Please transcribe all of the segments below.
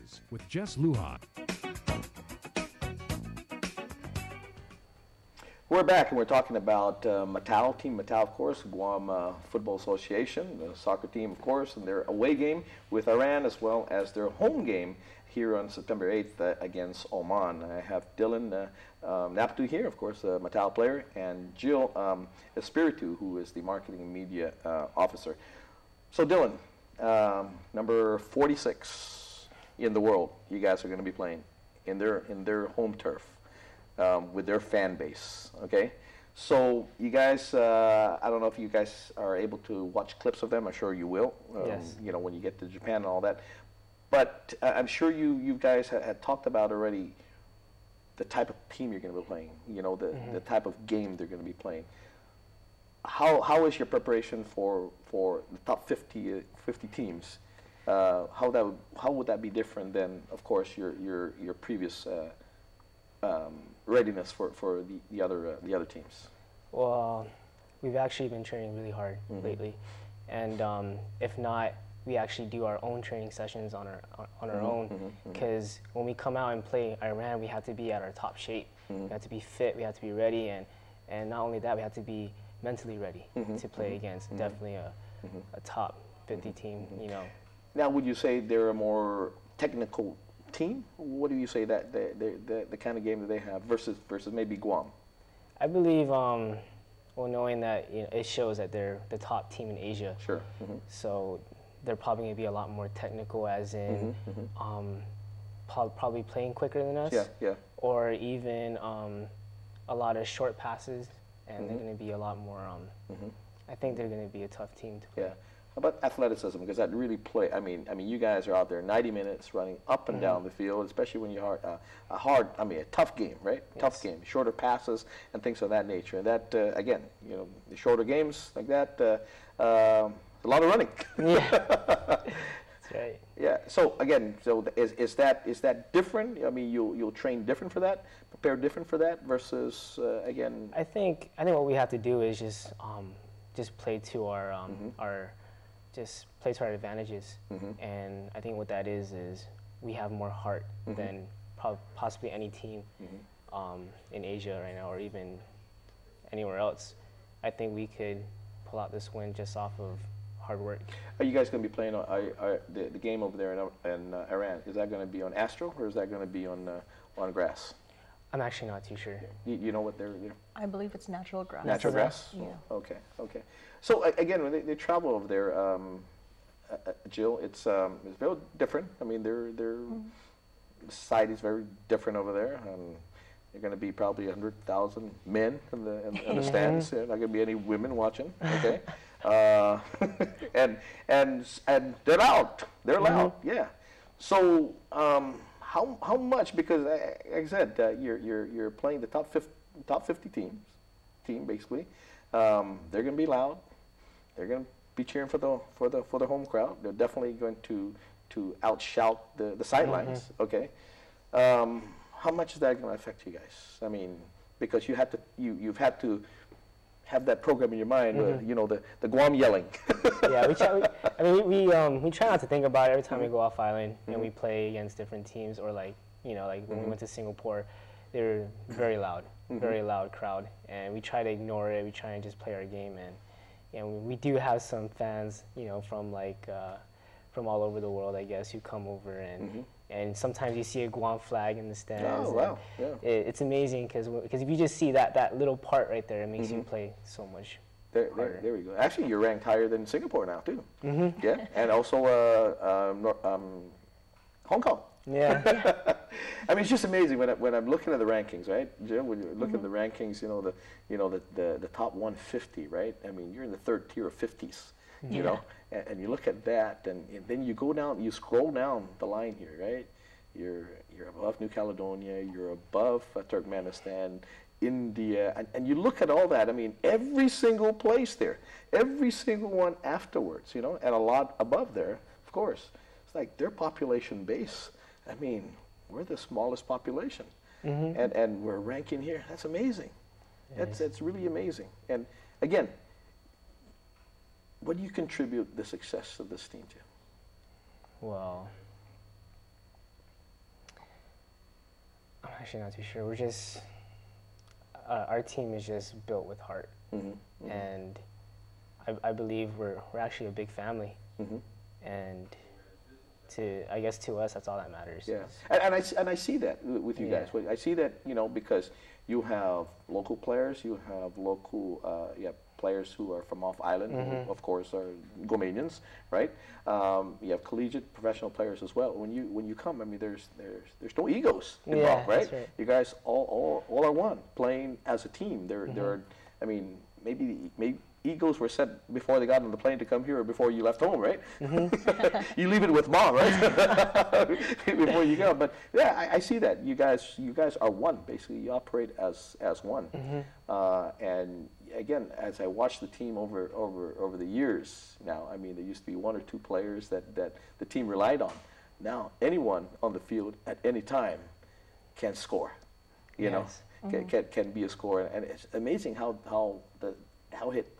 Voices with Jess Lujan. We're back and we're talking about Matao, Team Matao, of course, Guam Football Association, the soccer team, of course, and their away game with Iran, as well as their home game here on September 8th against Oman. I have Dylan Napatu here, of course, a Matao player, and Jill Espiritu, who is the marketing and media officer. So Dylan, number 46 in the world, you guys are going to be playing in their home turf. With their fan base, okay? So you guys, I don't know if you guys are able to watch clips of them. I'm sure you will, yes. You know, when you get to Japan and all that. But I'm sure you guys had talked about already the type of team you're going to be playing, you know, the type of game they're going to be playing. How is your preparation for the top 50 teams? How would that be different than, of course, your previous readiness for the other teams? Well, we've actually been training really hard lately, and if not, we actually do our own training sessions on our own, because when we come out and play Iran, we have to be at our top shape. We have to be fit. We have to be ready, and not only that, we have to be mentally ready to play against definitely a top 50 team. You know. Now, would you say they're a more technical team? What do you say that the kind of game that they have versus maybe Guam? I believe, well, knowing that, you know, it shows that they're the top team in Asia. Sure. So they're probably going to be a lot more technical, as in probably playing quicker than us. Yeah. Or even a lot of short passes, and they're going to be a lot more. I think they're going to be a tough team to play. Yeah. How about athleticism? Because that really play. I mean, you guys are out there 90 minutes running up and down the field, especially when you're a tough game, right? Yes. Tough game, shorter passes and things of that nature. And that, again, you know, the shorter games like that, a lot of running. Yeah, that's right. Yeah. So again, is that different? I mean, you'll train different for that, prepare different for that versus again. I think what we have to do is just play to our just play to our advantages, and I think what that is we have more heart than possibly any team in Asia right now, or even anywhere else. I think we could pull out this win just off of hard work. Are you guys going to be playing the game over there in Iran? Is that going to be on Astro, or is that going to be on grass? I'm actually not too sure. You know what they're. I believe it's natural grass. Natural grass? Yeah. Okay. So again, when they travel over there, Jill, it's very different. I mean, their society is very different over there. They're going to be probably 100,000 men in the stands. There are not going to be any women watching. Okay, and they're loud. They're loud. Yeah. So how much? Because like I said, you're playing the top 50 team basically. They're going to be loud. They're going to be cheering for the home crowd. They're definitely going to outshout the sidelines. Okay. How much is that going to affect you guys? I mean, because you've had to have that program in your mind. You know, the Guam yelling. Yeah, we try not to think about it every time we go off island and we play against different teams, or like when we went to Singapore, they're very loud, very loud crowd, and we try to ignore it. We try and just play our game, and we do have some fans, you know, from from all over the world, I guess, who come over, and sometimes you see a Guam flag in the stands. Oh, wow. Yeah. It's amazing because if you just see that little part right there, it makes you play so much. There we go. Actually, you're ranked higher than Singapore now too. Yeah, and also Hong Kong. Yeah. I mean, it's just amazing when I'm looking at the rankings, right, Jill? When you look at the rankings, the top 150, right? I mean, you're in the third tier of 50s, you know, and you look at that, and then you go down, you scroll down the line here, right? You're above New Caledonia, you're above Turkmenistan, India, and you look at all that. I mean, every single place there, every single one afterwards, you know, and a lot above there, of course. It's like their population base. I mean, we're the smallest population, and we're ranking here. That's amazing. That's really amazing. And again, what do you contribute the success of this team to? Well, actually not too sure. We're just our team is just built with heart, and I believe we're actually a big family, and I guess to us that's all that matters. Yeah, and I see that with you guys. I see that, you know, because you have local players, you have local players who are from off island, who of course are Guamanians, right? You have collegiate professional players as well. When you come, I mean, there's no egos involved, right? That's right? You guys all are one, playing as a team. There are, I mean, maybe egos were set before they got on the plane to come here or before you left home, right? You leave it with mom, right? Before you go. But yeah, I see that. You guys are one, basically. You operate as one. And again, as I watch the team over the years now, I mean, there used to be one or two players that the team relied on. Now, anyone on the field at any time can score, you know, can be a scorer. And it's amazing how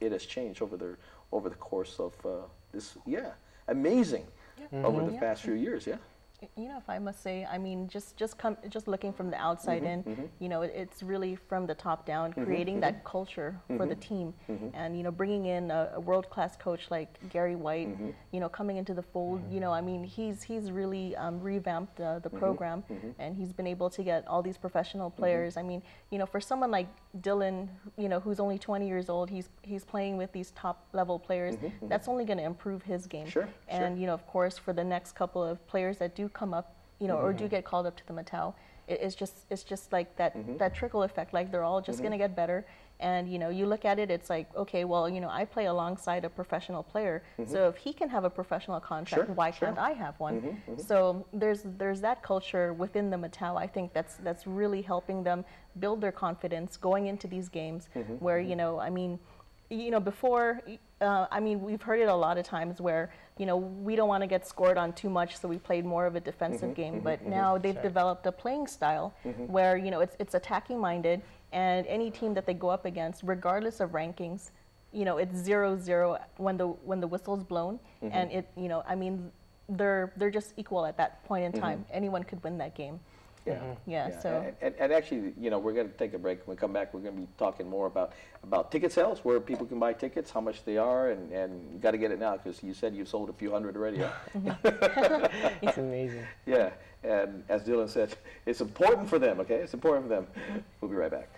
it has changed over the course of this, amazing over the past few years, You know, if I must say, I mean, just looking from the outside in, you know, it's really from the top down, creating that culture for the team, and you know, bringing in a world-class coach like Gary White, you know, coming into the fold. You know, I mean, he's really revamped the program, and he's been able to get all these professional players. I mean, you know, for someone like Dylan, you know, who's only 20 years old, he's playing with these top-level players. That's only going to improve his game. And you know, of course, for the next couple of players that do come up, you know, or do get called up to the Matao, it's just like that trickle effect. Like they're all just gonna get better. And you know, you look at it, it's like, okay, well, you know, I play alongside a professional player, so if he can have a professional contract, why can't I have one? So there's that culture within the Matao. I think that's really helping them build their confidence going into these games, where you know, I mean, you know, before, I mean, we've heard it a lot of times where, you know, we don't want to get scored on too much, so we played more of a defensive game. But now they've developed a playing style where, you know, it's attacking minded, and any team that they go up against, regardless of rankings, you know, it's 0-0 when the whistle's blown, and it, you know, I mean, they're just equal at that point in time. Anyone could win that game. So and actually, you know, we're going to take a break. When we come back, we're going to be talking more about ticket sales, where people can buy tickets, how much they are, and you got to get it now, because you said you've sold a few hundred already. It's amazing. Yeah, and as Dylan said, it's important for them. Okay, it's important for them. We'll be right back.